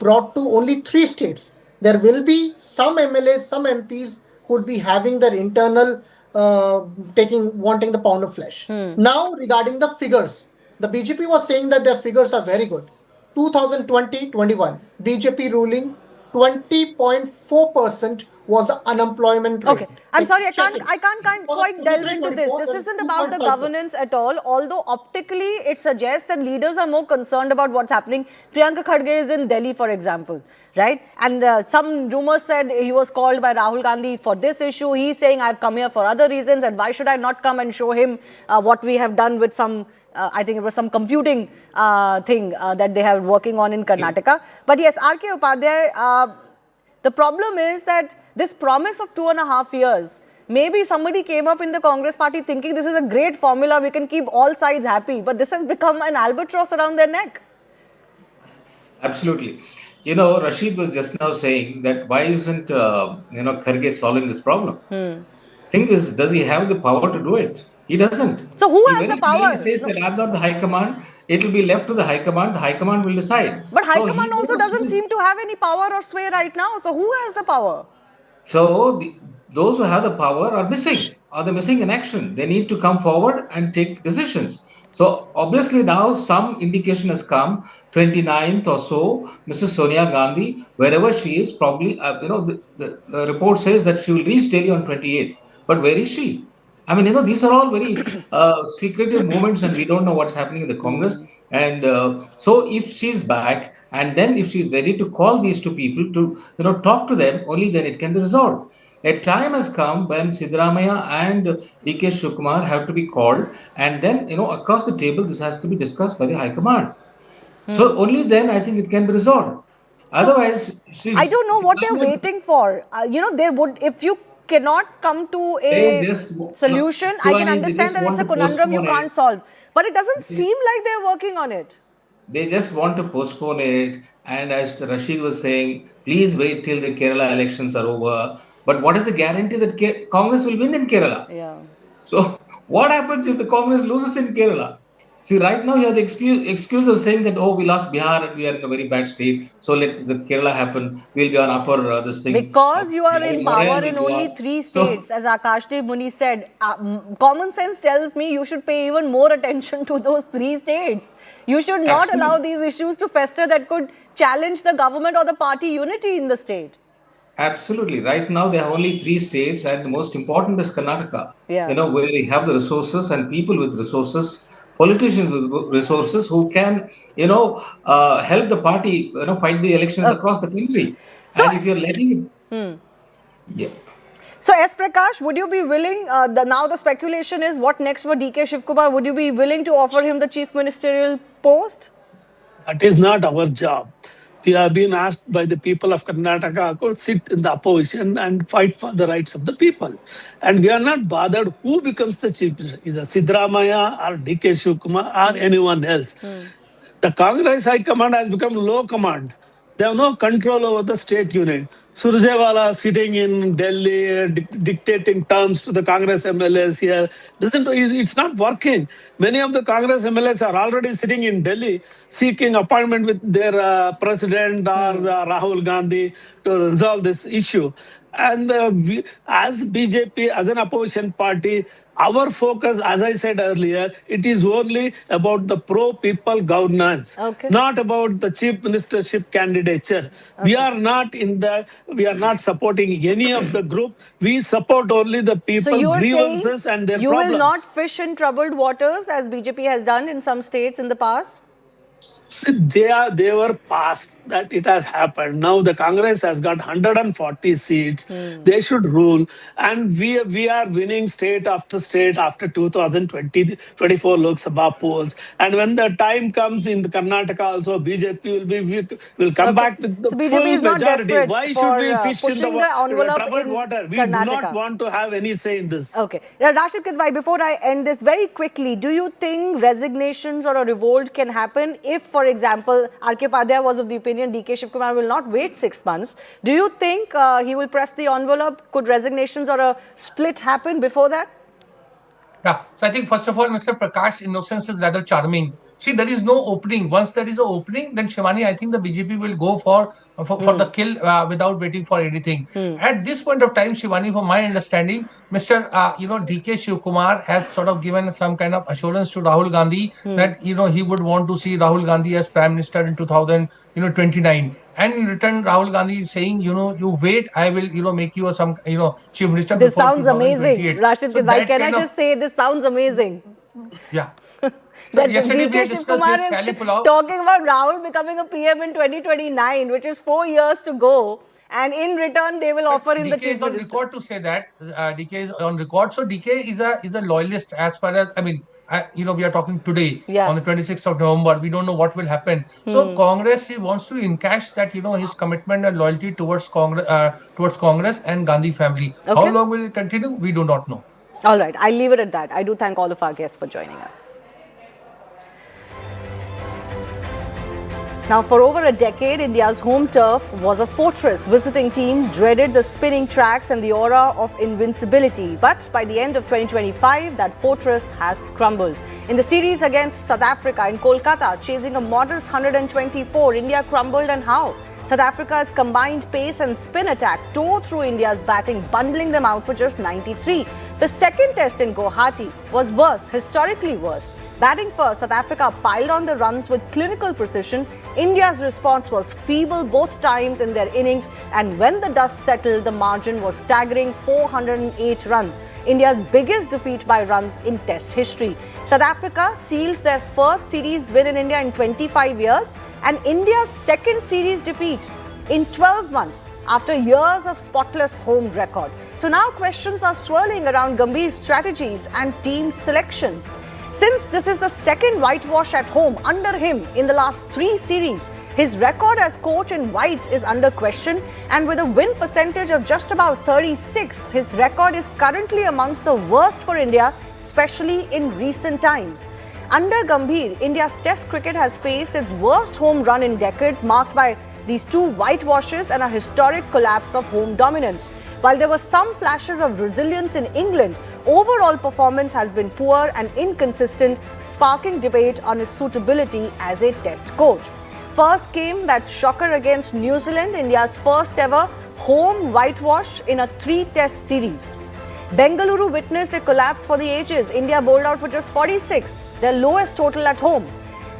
brought to only 3 states. There will be some MLAs, some MPs who would be having their internal wanting the pound of flesh. Now, regarding the figures, the BJP was saying that their figures are very good. 2020-21 BJP ruling 20.4% was the unemployment rate. Okay, I'm sorry, I can't quite delve into this. This isn't about the governance at all, although optically it suggests that leaders are more concerned about what's happening. Priyanka Khadge is in Delhi, for example, right? And some rumors said he was called by Rahul Gandhi for this issue. He's saying, I've come here for other reasons, and why should I not come and show him what we have done with some I think it was some computing thing that they have working on in Karnataka. But yes, R.K. Upadhyay, the problem is that this promise of 2.5 years, maybe somebody came up in the Congress party thinking this is a great formula, we can keep all sides happy, but this has become an albatross around their neck. Absolutely. You know, Rashid was just now saying that why isn't, Kharge solving this problem? Thing is, does he have the power to do it? He doesn't. So who has the power? He says that I'm not the High Command. It will be left to the High Command. The High Command will decide. But High Command also doesn't seem to have any power or sway right now. So who has the power? So those who have the power are missing, or they're missing in action. They need to come forward and take decisions. So obviously now some indication has come, 29th or so, Mrs. Sonia Gandhi, wherever she is, probably, the report says that she will reach Delhi on 28th. But where is she? I mean, these are all very secretive moments, and we don't know what's happening in the Congress. And so if she's back, and then if she's ready to call these two people to, talk to them, only then it can be resolved. A time has come when Siddaramaiah and DK Shivakumar have to be called, and then, across the table, this has to be discussed by the High Command. So only then I think it can be resolved. Otherwise, I don't know what they're waiting for. They would, if you cannot come to a solution, I can understand that it's a conundrum you can't solve. But it doesn't seem like they're working on it. They just want to postpone it. And as Rashid was saying, please wait till the Kerala elections are over. But what is the guarantee that Congress will win in Kerala? Yeah. So what happens if the Congress loses in Kerala? See, right now you have the excuse of saying that, we lost Bihar and we are in a very bad state. So let the Kerala happen. We'll be on upper this thing. Because you are in power in only 3 states, as Akashdev Muni said, common sense tells me you should pay even more attention to those 3 states. You should not allow these issues to fester that could challenge the government or the party unity in the state. Absolutely. Right now, there are only 3 states, and the most important is Karnataka. Yeah. Where we have the resources and people with resources, politicians with resources who can, help the party, fight the elections across the country. So, and if you're letting it, yeah. So, S. Prakash, would you be willing, now the speculation is what next for DK Shivakumar, would you be willing to offer him the chief ministerial post? That is not our job. We have been asked by the people of Karnataka to sit in the opposition and fight for the rights of the people. And we are not bothered who becomes the chief minister, either Siddaramaiah or DK Shivakumar or anyone else. The Congress High Command has become low command. They have no control over the state unit. Surjewala sitting in Delhi, dictating terms to the Congress MLAs here. It's not working. Many of the Congress MLAs are already sitting in Delhi, seeking appointment with their president or Rahul Gandhi to resolve this issue. And we, as BJP, as an opposition party, our focus, as I said earlier, it is only about the pro-people governance, not about the chief ministership candidature. We are not we are not supporting any of the group. We support only the people, grievances and their problems. You will not fish in troubled waters as BJP has done in some states in the past? See, they were past that it has happened. Now the Congress has got 140 seats. They should rule. And we are winning state after 2024 Lok Sabha polls. And when the time comes in the Karnataka also, BJP will come back with the full majority. Why should we fish in the troubled water? We do not want to have any say in this. Okay. Now, Rashid Kadwai, before I end this very quickly, do you think resignations or a revolt can happen if, for example, R.K. Upadhyay was of the opinion DK Shivakumar will not wait 6 months? Do you think he will press the envelope? Could resignations or a split happen before that? Yeah. So I think first of all, Mr. Prakash's innocence is rather charming. See, there is no opening. Once there is an opening, then Shivani, I think the BJP will go for the kill without waiting for anything. At this point of time, Shivani, from my understanding, Mr. DK Shivakumar has sort of given some kind of assurance to Rahul Gandhi that he would want to see Rahul Gandhi as Prime Minister in 2029. And in return, Rahul Gandhi is saying, you wait, I will make you some Chief Minister This before sounds amazing. 2028. Rashid, So that can I kind of just say this sounds amazing? yeah. So That yesterday we DK had discussed this Shivkumar Kali is Pulao. talking about Rahul becoming a PM in 2029, which is 4 years to go. And in return, they will offer him the DK chief is on minister. record to say that DK is on record. So DK is a loyalist as far as we are talking today Yeah. on the 26th of November. We don't know what will happen. So Congress, he wants to encash that his commitment and loyalty towards Congress and Gandhi family. How Okay. long will it continue? We do not know. All right, I'll leave it at that. I do thank all of our guests for joining us. Now, for over a decade, India's home turf was a fortress. Visiting teams dreaded the spinning tracks and the aura of invincibility. But by the end of 2025, that fortress has crumbled. In the series against South Africa in Kolkata, chasing a modest 124, India crumbled, and how? South Africa's combined pace and spin attack tore through India's batting, bundling them out for just 93. The second test in Guwahati was worse, historically worse. Batting first, South Africa piled on the runs with clinical precision. India's response was feeble both times in their innings, and when the dust settled, the margin was staggering 408 runs. India's biggest defeat by runs in Test history. South Africa sealed their first series win in India in 25 years, and India's second series defeat in 12 months after years of spotless home record. So now questions are swirling around Gambhir's strategies and team selection. Since this is the second whitewash at home under him in the last 3 series, his record as coach in whites is under question, and with a win percentage of just about 36, his record is currently amongst the worst for India, especially in recent times. Under Gambhir, India's Test cricket has faced its worst home run in decades, marked by these 2 whitewashes and a historic collapse of home dominance. While there were some flashes of resilience in England, overall performance has been poor and inconsistent, sparking debate on his suitability as a Test coach. First came that shocker against New Zealand, India's first ever home whitewash in a 3-test series. Bengaluru witnessed a collapse for the ages. India bowled out for just 46, their lowest total at home.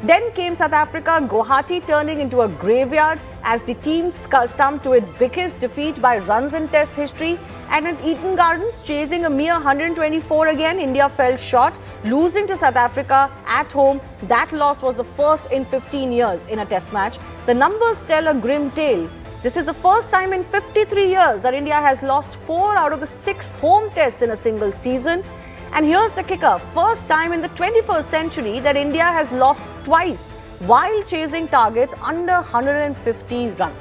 Then came South Africa, Guwahati turning into a graveyard as the team succumbed to its biggest defeat by runs in Test history. And at Eden Gardens, chasing a mere 124 again, India fell short, losing to South Africa at home. That loss was the first in 15 years in a Test match. The numbers tell a grim tale. This is the first time in 53 years that India has lost 4 out of the 6 home tests in a single season. And here's the kicker, first time in the 21st century that India has lost twice while chasing targets under 150 runs.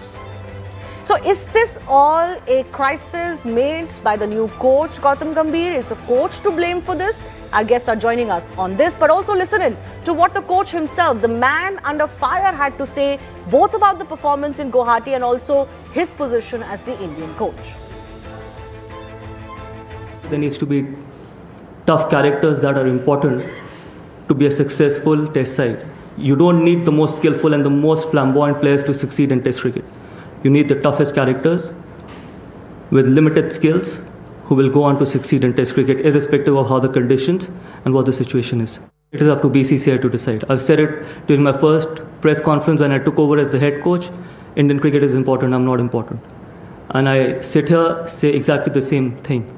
So is this all a crisis made by the new coach, Gautam Gambhir? Is the coach to blame for this? Our guests are joining us on this, but also listen in to what the coach himself, the man under fire, had to say both about the performance in Guwahati and also his position as the Indian coach. There needs to be tough characters that are important to be a successful Test side. You don't need the most skillful and the most flamboyant players to succeed in Test cricket. You need the toughest characters with limited skills who will go on to succeed in Test cricket, irrespective of how the conditions and what the situation is. It is up to BCCI to decide. I've said it during my first press conference when I took over as the head coach. Indian cricket is important, I'm not important. And I sit here, say exactly the same thing.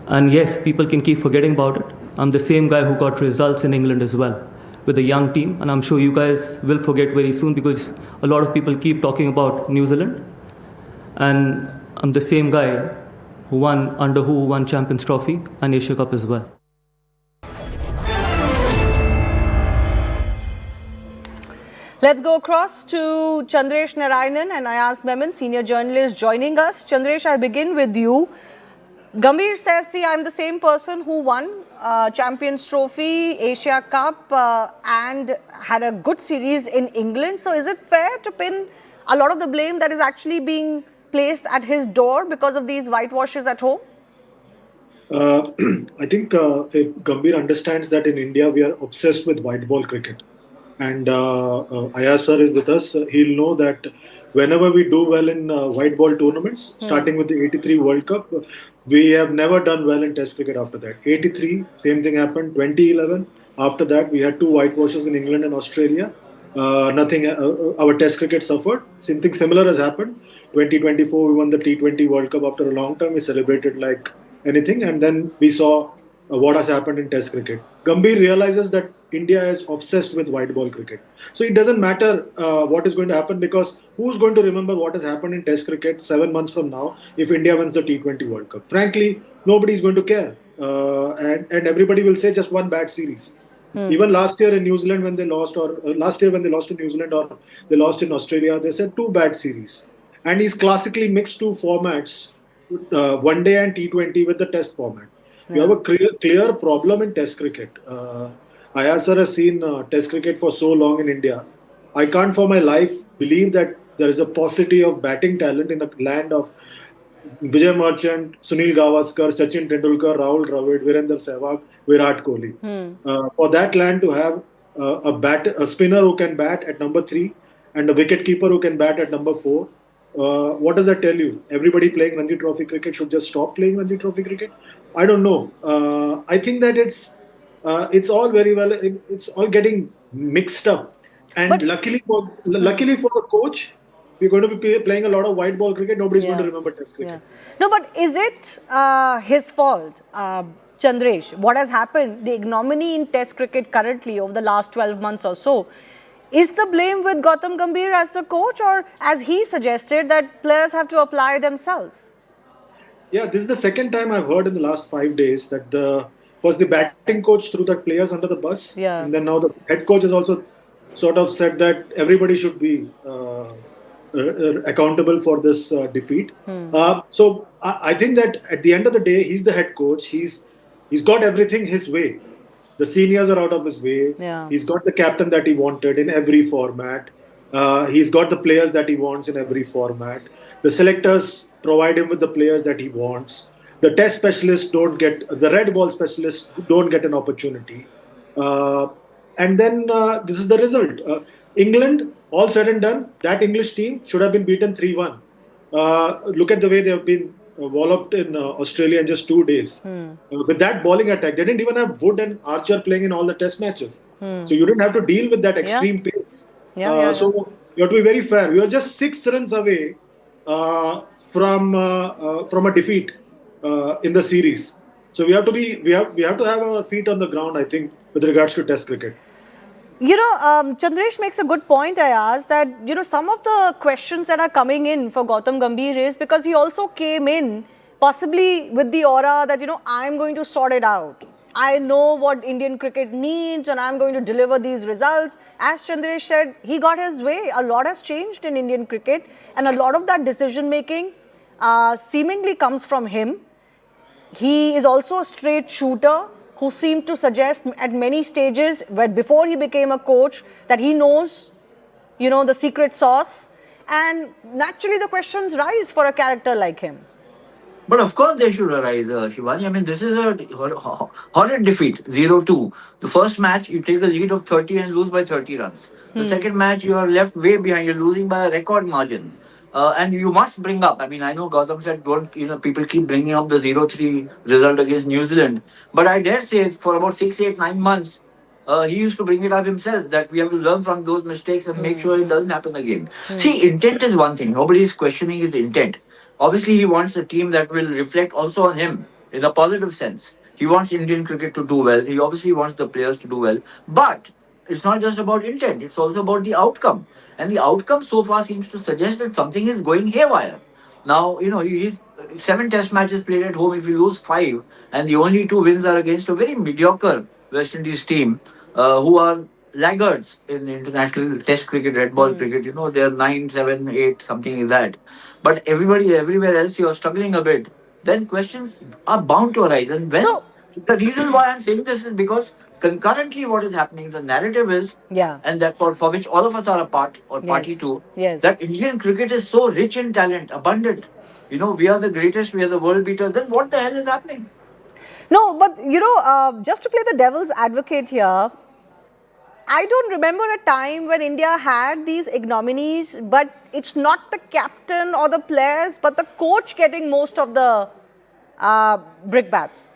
And yes, people can keep forgetting about it. I'm the same guy who got results in England as well with a young team. And I'm sure you guys will forget very soon because a lot of people keep talking about New Zealand. And I'm the same guy who won Champions Trophy and Asia Cup as well. Let's go across to Chandresh Narayanan and Ayaz Memon, senior journalist, joining us. Chandresh, I begin with you. Gambhir says, see, I'm the same person who won Champions Trophy, Asia Cup and had a good series in England. So is it fair to pin a lot of the blame that is actually being placed at his door because of these whitewashes at home? Uh, I think if Gambhir understands that in India we are obsessed with white ball cricket, and Ayaz sir is with us, he'll know that whenever we do well in white ball tournaments, starting with the '83 World Cup, we have never done well in Test cricket after that. '83, same thing happened. 2011, after that, we had two whitewashes in England and Australia. Nothing. Our Test cricket suffered. Something similar has happened. 2024, we won the T20 World Cup after a long time. We celebrated like anything, and then we saw what has happened in Test cricket. Gambhir realizes that India is obsessed with white ball cricket. So it doesn't matter what is going to happen, because who's going to remember what has happened in Test cricket 7 months from now if India wins the T20 World Cup? Frankly, nobody is going to care. And everybody will say just one bad series. Even last year in New Zealand when they lost, or last year when they lost to New Zealand or they lost in Australia, they said two bad series. And he's classically mixed two formats, one day and T20 with the Test format. You have a clear problem in Test cricket. Ayaz sir has seen Test cricket for so long in India. I can't for my life believe that there is a paucity of batting talent in the land of Vijay Merchant, Sunil Gavaskar, Sachin Tendulkar, Rahul Dravid, Virender Sehwag, Virat Kohli. For that land to have a spinner who can bat at number 3 and a wicket keeper who can bat at number 4, what does that tell you? Everybody playing Ranji Trophy cricket should just stop playing Ranji Trophy cricket? I don't know. I think that it's all very well. It's all getting mixed up. And But luckily for the coach, we're going to be playing a lot of white ball cricket. Nobody's going to remember Test cricket. No, but is it his fault, Chandresh? What has happened, the ignominy in Test cricket currently over the last 12 months or so, is the blame with Gautam Gambhir as the coach, or as he suggested that players have to apply themselves? Yeah, this is the second time I've heard in the last 5 days that the batting coach threw the players under the bus, and then now the head coach has also sort of said that everybody should be accountable for this defeat. So I think that at the end of the day, he's the head coach. He's got everything his way. The seniors are out of his way. He's got the captain that he wanted in every format. He's got the players that he wants in every format. The selectors provide him with the players that he wants. The test specialists the red ball specialists don't get an opportunity. And then this is the result. England, all said and done, that English team should have been beaten 3-1. Look at the way they have been walloped in Australia in just 2 days. With that bowling attack, they didn't even have Wood and Archer playing in all the test matches. So you didn't have to deal with that extreme pace. So you have to be very fair. You are just 6 runs away from a defeat in the series. So we have to have our feet on the ground, I think, with regards to Test cricket. You know, Chandresh makes a good point, I asked, that, you know, some of the questions that are coming in for Gautam Gambhir is because he also came in possibly with the aura that, you know, I'm going to sort it out. I know what Indian cricket needs and I'm going to deliver these results. As Chandresh said, he got his way. A lot has changed in Indian cricket, and a lot of that decision making seemingly comes from him. He is also a straight shooter who seemed to suggest at many stages, where before he became a coach, that he knows, you know, the secret sauce. And naturally the questions rise for a character like him. But of course they should arise, Shivani. I mean, this is a horrid defeat, 0-2. The first match, you take the lead of 30 and lose by 30 runs. The second match, you are left way behind. You're losing by a record margin. And you must bring up, I mean, I know Gautam said, people keep bringing up the 0-3 result against New Zealand. But I dare say for about 6, 8, 9 months, he used to bring it up himself that we have to learn from those mistakes and make sure it doesn't happen again. See, intent is one thing. Nobody is questioning his intent. Obviously, he wants a team that will reflect also on him in a positive sense. He wants Indian cricket to do well. He obviously wants the players to do well. But it's not just about intent. It's also about the outcome. And the outcome so far seems to suggest that something is going haywire. Now, he's 7 test matches played at home. If you lose 5, and the only 2 wins are against a very mediocre West Indies team, who are laggards in international test cricket, red ball cricket. They're 9, 7, 8, something like that. But everywhere else, you're struggling a bit. Then questions are bound to arise. And the reason why I'm saying this is because concurrently what is happening, the narrative is, and that for which all of us are a part or party to, that Indian cricket is so rich in talent, abundant. We are the greatest, we are the world beaters. Then what the hell is happening? No, but just to play the devil's advocate here, I don't remember a time when India had these ignominies, but it's not the captain or the players, but the coach getting most of the brickbats.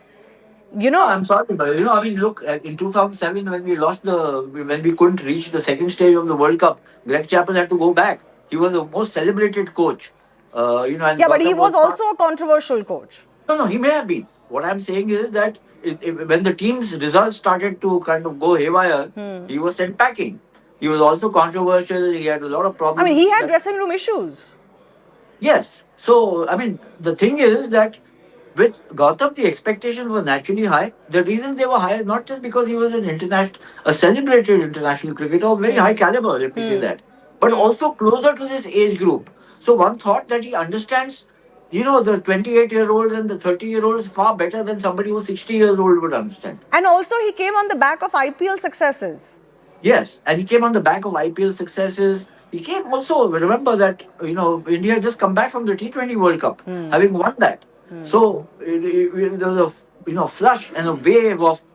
No, I'm sorry, but I mean, look, in 2007 when when we couldn't reach the second stage of the World Cup, Greg Chappell had to go back. He was the most celebrated coach. And Yeah, but he Gautam was was part. also a controversial coach. No, no, he may have been. What I'm saying is that when the team's results started to kind of go haywire, he was sent packing. He was also controversial. He had a lot of I mean, problems. he had dressing room issues. Yes. So, I mean, the thing is that with Gautam, the expectations were naturally high. The reason they were high is not just because he was a celebrated international cricketer of very high caliber, let me say that, but also closer to this age group. So one thought that he understands, the 28-year-olds and the 30-year-olds far better than somebody who's 60 years old would understand. And also, he came on the back of IPL successes. Yes, and he came on the back of IPL successes. He came also, remember that, India had just come back from the T20 World Cup, having won that. So there was a, flush and a wave of,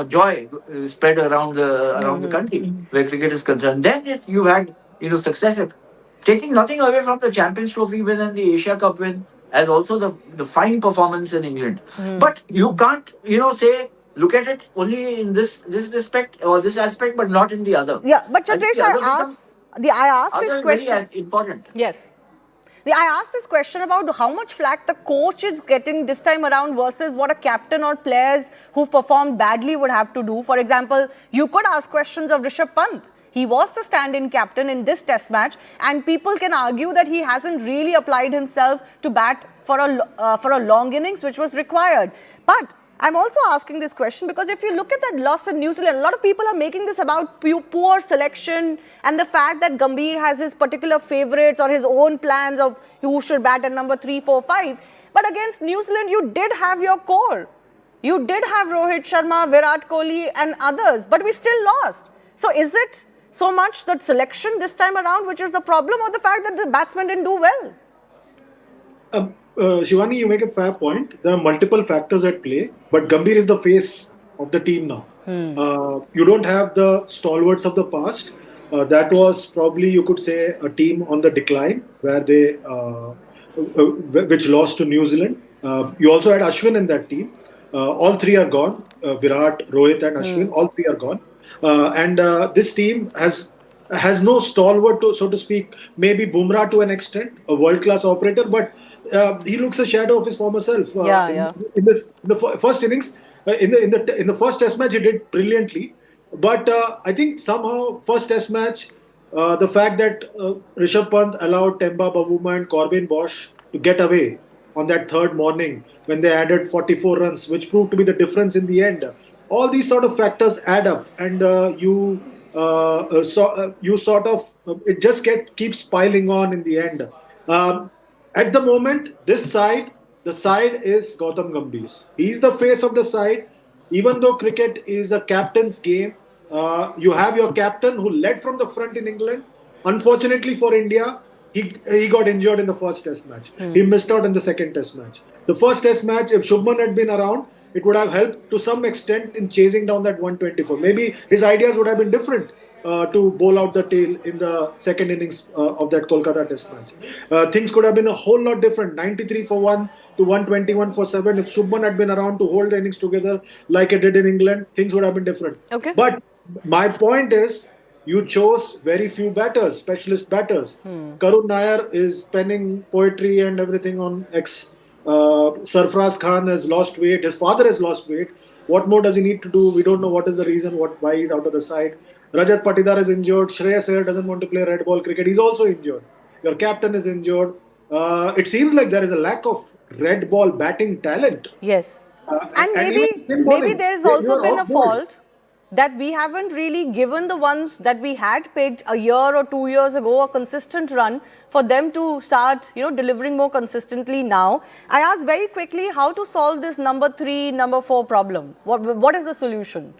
joy spread around the country where cricket is concerned. Then you had, successive, taking nothing away from the Champions Trophy win and the Asia Cup win, as also the fine performance in England. But you can't, say, look at it only in this respect or this aspect, but not in the other. Yeah, but I think Chatresh, the other becomes I asked other this is very question. important. Yes. I asked this question about how much flack the coach is getting this time around versus what a captain or players who performed badly would have to do. For example, you could ask questions of Rishabh Pant. He was the stand-in captain in this test match, and people can argue that he hasn't really applied himself to bat for a long innings, which was required. But I'm also asking this question because if you look at that loss in New Zealand, a lot of people are making this about poor selection and the fact that Gambhir has his particular favourites or his own plans of who should bat at number 3, 4, 5. But against New Zealand, you did have your core. You did have Rohit Sharma, Virat Kohli and others, but we still lost. So is it so much that selection this time around which is the problem, or the fact that the batsmen didn't do well? Shivani, you make a fair point. There are multiple factors at play, but Gambhir is the face of the team now. You don't have the stalwarts of the past. That was probably, you could say, a team on the decline where which lost to New Zealand. You also had Ashwin in that team. All three are gone. Virat, Rohit, and Ashwin. All three are gone. And this team has no stalwart, so to speak. Maybe Bumrah to an extent, a world-class operator, but he looks a shadow of his former self. In the first innings, in the first Test match, he did brilliantly. But I think somehow first Test match, the fact that Rishabh Pant allowed Temba Bavuma and Corbin Bosch to get away on that third morning when they added 44 runs, which proved to be the difference in the end. All these sort of factors add up, and you sort of it just keeps piling on in the end. At the moment, the side is Gautam Gambhir's. He's the face of the side. Even though cricket is a captain's game, you have your captain who led from the front in England. Unfortunately for India, he got injured in the first Test match. He missed out in the second Test match. The first Test match, if Shubman had been around, it would have helped to some extent in chasing down that 124. Maybe his ideas would have been different to bowl out the tail in the second innings of that Kolkata Test match. Things could have been a whole lot different. 93 for 1 to 121 for 7. If Shubman had been around to hold the innings together like it did in England, things would have been different. Okay. But my point is, you chose very few batters, specialist batters. Karun Nair is penning poetry and everything on X. Sarfraz Khan has lost weight. His father has lost weight. What more does he need to do? We don't know what is the reason, why he's out of the side. Rajat Patidar is injured. Shreyas Iyer doesn't want to play red ball cricket. He's also injured. Your captain is injured. It seems like there is a lack of red ball batting talent. Yes. And maybe there's also been a fault that we haven't really given the ones that we had picked a year or 2 years ago a consistent run for them to start, delivering more consistently now. I asked very quickly how to solve this number 3, number 4 problem. What is the solution?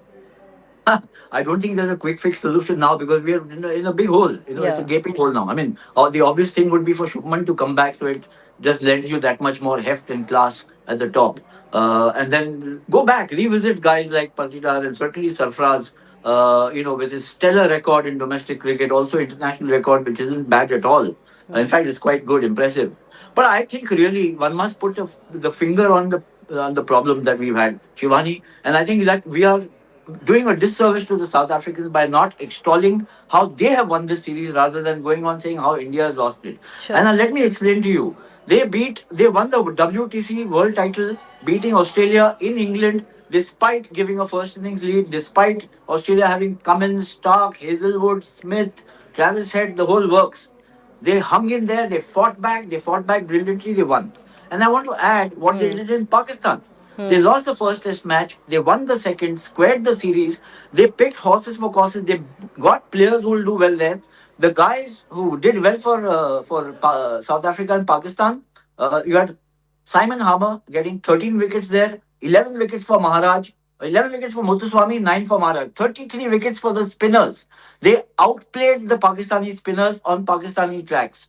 I don't think there's a quick fix solution now because we are in a big hole. It's a gaping hole now. I mean, the obvious thing would be for Shubman to come back, so it just lends you that much more heft and class at the top. And then go back, revisit guys like Patidar and certainly Sarfraz, with his stellar record in domestic cricket, also international record, which isn't bad at all. In fact, it's quite good, impressive. But I think really one must put the finger on the problem that we've had, Shivani. And I think that we are doing a disservice to the South Africans by not extolling how they have won this series rather than going on saying how India has lost it. Sure. And let me explain to you. They won the WTC world title, beating Australia in England despite giving a first innings lead, despite Australia having Cummins, Stark, Hazelwood, Smith, Travis Head, the whole works. They hung in there, they fought back brilliantly, they won. And I want to add what they did in Pakistan. They lost the first test match, they won the second, squared the series, they picked horses for courses, they got players who will do well there. The guys who did well for South Africa and Pakistan, you had Simon Harmer getting 13 wickets there, 11 wickets for Maharaj, 11 wickets for Muthuswamy, 9 for Maharaj, 33 wickets for the spinners. They outplayed the Pakistani spinners on Pakistani tracks.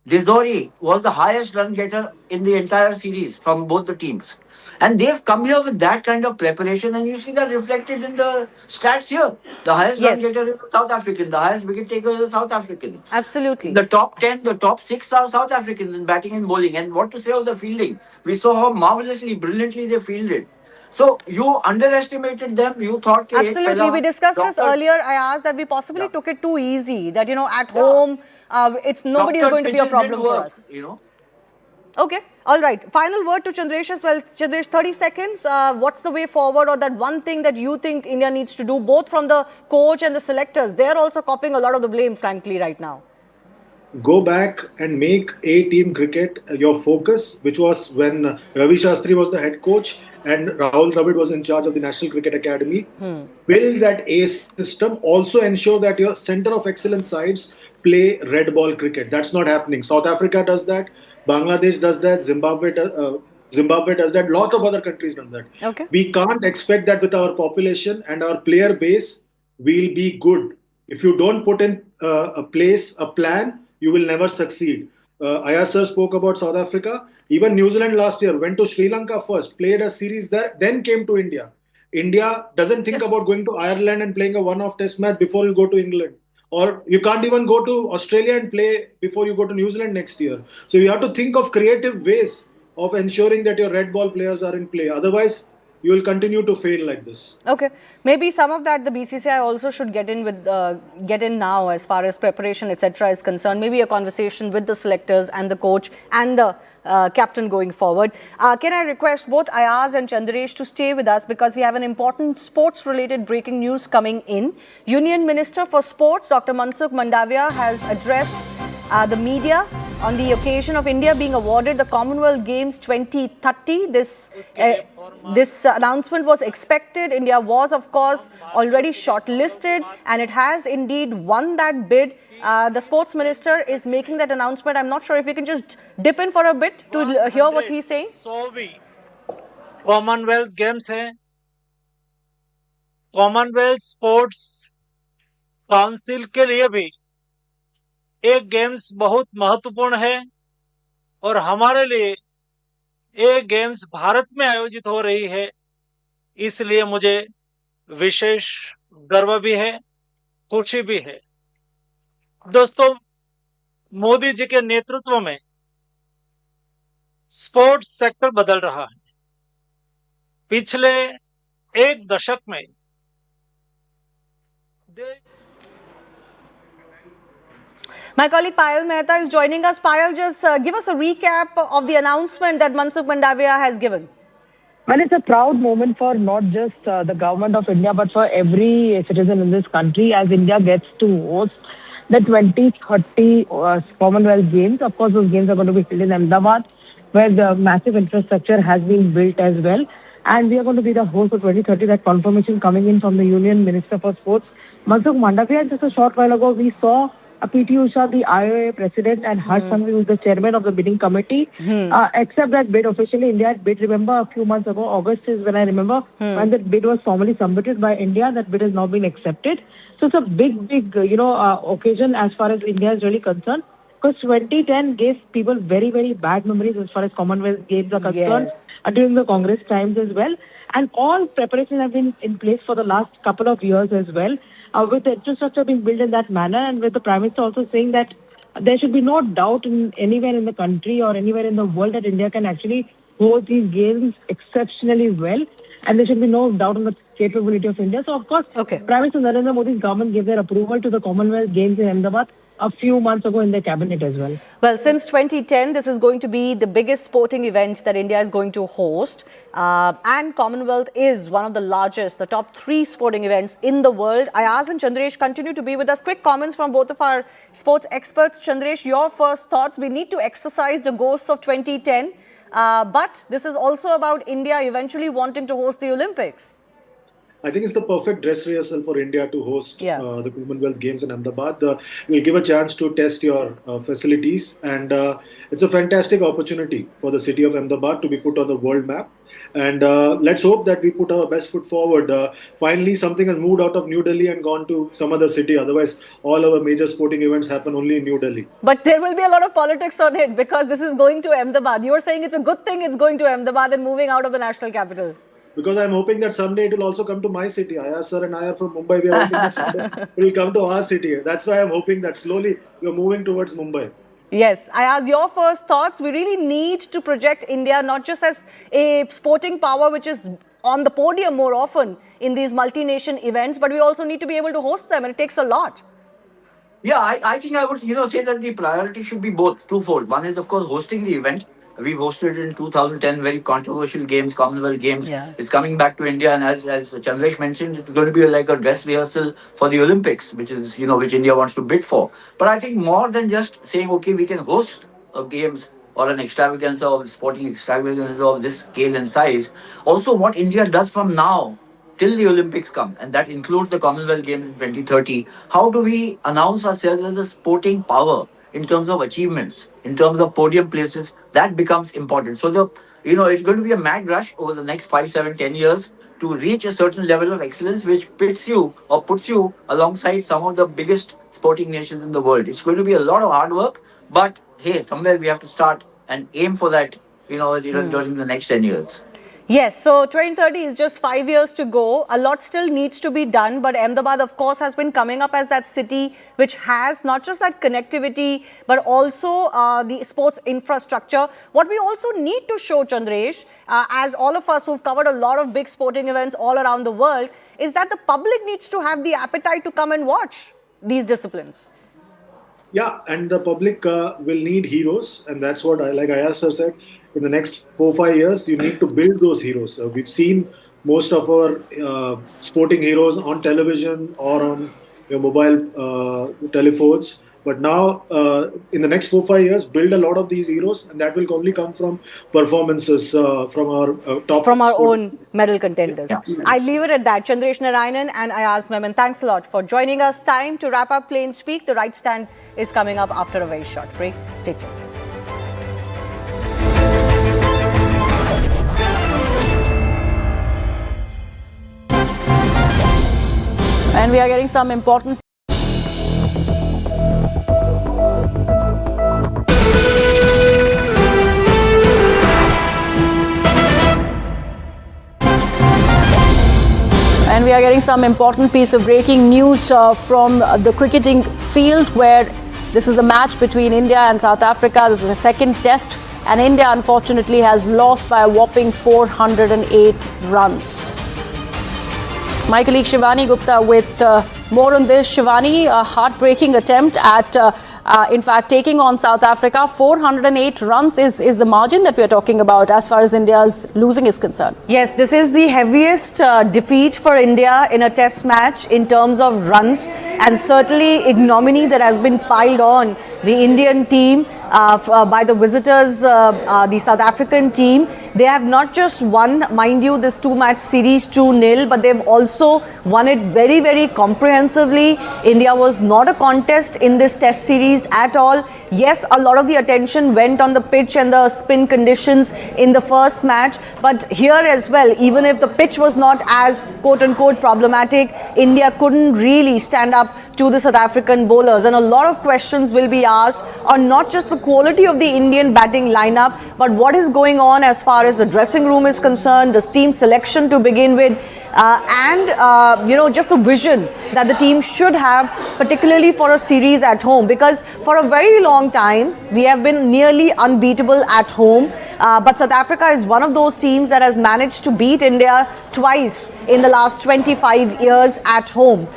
Dizori was the highest run getter in the entire series from both the teams. And they've come here with that kind of preparation, and you see that reflected in the stats here. The highest run getter is the South African, the highest wicket taker is the South African. Absolutely. The top 10, the top 6 are South Africans in batting and bowling. And what to say of the fielding? We saw how marvelously, brilliantly they fielded. So you underestimated them. You thought absolutely. We discussed this earlier. I asked that we possibly took it too easy. That at home, it's nobody is going to be a problem for us. Okay. All right. Final word to Chandresh as well. Chandresh, 30 seconds. What's the way forward, or that one thing that you think India needs to do, both from the coach and the selectors? They're also copying a lot of the blame, frankly, right now. Go back and make A-team cricket your focus, which was when Ravi Shastri was the head coach and Rahul Dravid was in charge of the National Cricket Academy. Build that A system. Also ensure that your center of excellence sides play red ball cricket. That's not happening. South Africa does that. Bangladesh does that. Zimbabwe does that. Lot of other countries do that. Okay. We can't expect that with our population and our player base will be good. If you don't put in a plan, you will never succeed. Ayaz sir spoke about South Africa. Even New Zealand last year went to Sri Lanka first, played a series there, then came to India. India doesn't think about going to Ireland and playing a one-off test match before you go to England. Or you can't even go to Australia and play before you go to New Zealand next year. So you have to think of creative ways of ensuring that your red ball players are in play. Otherwise, you will continue to fail like this. Okay. Maybe some of that the BCCI also should get in now as far as preparation, etc. is concerned. Maybe a conversation with the selectors and the coach and the captain going forward. Can I request both Ayaz and Chandresh to stay with us, because we have an important sports-related breaking news coming in. Union Minister for Sports, Dr. Mansukh Mandavia, has addressed the media on the occasion of India being awarded the Commonwealth Games 2030. This announcement was expected. India was, of course, already shortlisted, and it has indeed won that bid. The sports minister is making that announcement. I'm not sure if we can just dip in for a bit to hear what he's saying. Commonwealth games है. Commonwealth sports council के लिए भी एक games बहुत महत्वपूर्ण है, और हमारे लिए एक गेम्स भारत में आयोजित हो रही है, इसलिए मुझे विशेष गर्व भी है, खुशी भी है. दोस्तों, मोदी जी के नेतृत्व में स्पोर्ट्स सेक्टर बदल रहा है. पिछले एक दशक में My colleague Payal Mehta is joining us. Payal, just give us a recap of the announcement that Mansukh Mandavia has given. Well, it's a proud moment for not just the government of India, but for every citizen in this country, as India gets to host the 2030 Commonwealth Games. Of course, those games are going to be held in Ahmedabad, where the massive infrastructure has been built as well. And we are going to be the host of 2030. That confirmation coming in from the Union Minister for Sports, Mansukh Mandavia. Just a short while ago, we saw P.T. Usha, the IOA president, and Harsh Sanghvi, who is the chairman of the bidding committee, accept that bid officially. India had bid, remember, a few months ago. August is when I remember when that bid was formally submitted by India. That bid has now been accepted. So it's a big, occasion as far as India is really concerned. Because 2010 gave people very, very bad memories as far as Commonwealth Games are concerned, during the Congress times as well. And all preparations have been in place for the last couple of years as well, with the infrastructure being built in that manner, and with the Prime Minister also saying that there should be no doubt anywhere in the country or anywhere in the world that India can actually host these games exceptionally well. And there should be no doubt on the capability of India. So, of course, Prime Minister Narendra Modi's government gave their approval to the Commonwealth Games in Ahmedabad a few months ago in their cabinet as well. Well, since 2010, this is going to be the biggest sporting event that India is going to host. And Commonwealth is one of the largest, the top 3 sporting events in the world. Ayaz and Chandresh continue to be with us. Quick comments from both of our sports experts. Chandresh, your first thoughts. We need to exercise the ghosts of 2010. But this is also about India eventually wanting to host the Olympics. I think it's the perfect dress rehearsal for India to host the Commonwealth Games in Ahmedabad. We'll give a chance to test your facilities, and it's a fantastic opportunity for the city of Ahmedabad to be put on the world map. And let's hope that we put our best foot forward. Finally, something has moved out of New Delhi and gone to some other city. Otherwise, all our major sporting events happen only in New Delhi. But there will be a lot of politics on it because this is going to Ahmedabad. You're saying it's a good thing it's going to Ahmedabad and moving out of the national capital. Because I'm hoping that someday it will also come to my city. Ayaz sir and I are from Mumbai. We are hoping that someday it will come to our city. That's why I'm hoping that slowly we're moving towards Mumbai. Yes, Ayaz, your first thoughts. We really need to project India not just as a sporting power which is on the podium more often in these multi-nation events, but we also need to be able to host them, and it takes a lot. Yeah, I think I would say that the priority should be both, twofold. One is, of course, hosting the event. We've hosted in 2010 very controversial games, Commonwealth Games. It's coming back to India, and as Chandresh mentioned, it's going to be like a dress rehearsal for the Olympics, which is which India wants to bid for. But I think more than just saying, okay, we can host games or an extravaganza or sporting extravaganza of this scale and size. Also, what India does from now till the Olympics come, and that includes the Commonwealth Games in 2030. How do we announce ourselves as a sporting power in terms of achievements, in terms of podium places? That becomes important. So it's going to be a mad rush over the next 5, 7, 10 years to reach a certain level of excellence, which puts you alongside some of the biggest sporting nations in the world. It's going to be a lot of hard work, but hey, somewhere we have to start and aim for that, during the next 10 years. Yes, so 2030 is just 5 years to go. A lot still needs to be done, but Ahmedabad, of course, has been coming up as that city which has not just that connectivity, but also the sports infrastructure. What we also need to show, Chandresh, as all of us who've covered a lot of big sporting events all around the world, is that the public needs to have the appetite to come and watch these disciplines. Yeah, and the public will need heroes, and that's what, like Ayaz sir said, in the next 4-5 years, you need to build those heroes. We've seen most of our sporting heroes on television or on your mobile telephones. But now, in the next 4-5 years, build a lot of these heroes, and that will only come from performances from our own medal contenders. Yeah. I leave it at that. Chandresh Narayanan and Ayaz Memon, thanks a lot for joining us. Time to wrap up Plain Speak. The right stand is coming up after a very short break. Stay tuned. And we are getting some important piece of breaking news from the cricketing field, where this is a match between India and South Africa. This is the second test, and India unfortunately has lost by a whopping 408 runs. My colleague Shivani Gupta with more on this. Shivani, a heartbreaking attempt at, in fact, taking on South Africa. 408 runs is the margin that we are talking about as far as India's losing is concerned. Yes, this is the heaviest defeat for India in a test match in terms of runs, and certainly ignominy that has been piled on the Indian team by the visitors, the South African team. They have not just won, mind you, this 2-match series 2-0, but they've also won it very, very comprehensively. India was not a contest in this test series at all. Yes, a lot of the attention went on the pitch and the spin conditions in the first match, but here as well, even if the pitch was not as quote-unquote problematic, India couldn't really stand up to the South African bowlers, and a lot of questions will be asked on not just the quality of the Indian batting lineup, but what is going on as far as the dressing room is concerned, the team selection to begin with, and just the vision that the team should have, particularly for a series at home, because for a very long time we have been nearly unbeatable at home. But South Africa is one of those teams that has managed to beat India twice in the last 25 years at home.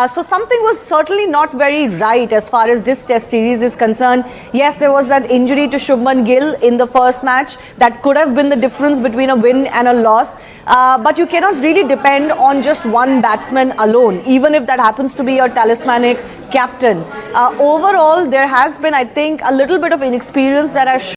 So something was certainly not very right as far as this test series is concerned. Yes, there was that injury to Shubman Gill in the first match that could have been the difference between a win and a loss. But you cannot really depend on just one batsman alone, even if that happens to be your talismanic captain. Overall, there has been, I think, a little bit of inexperience that has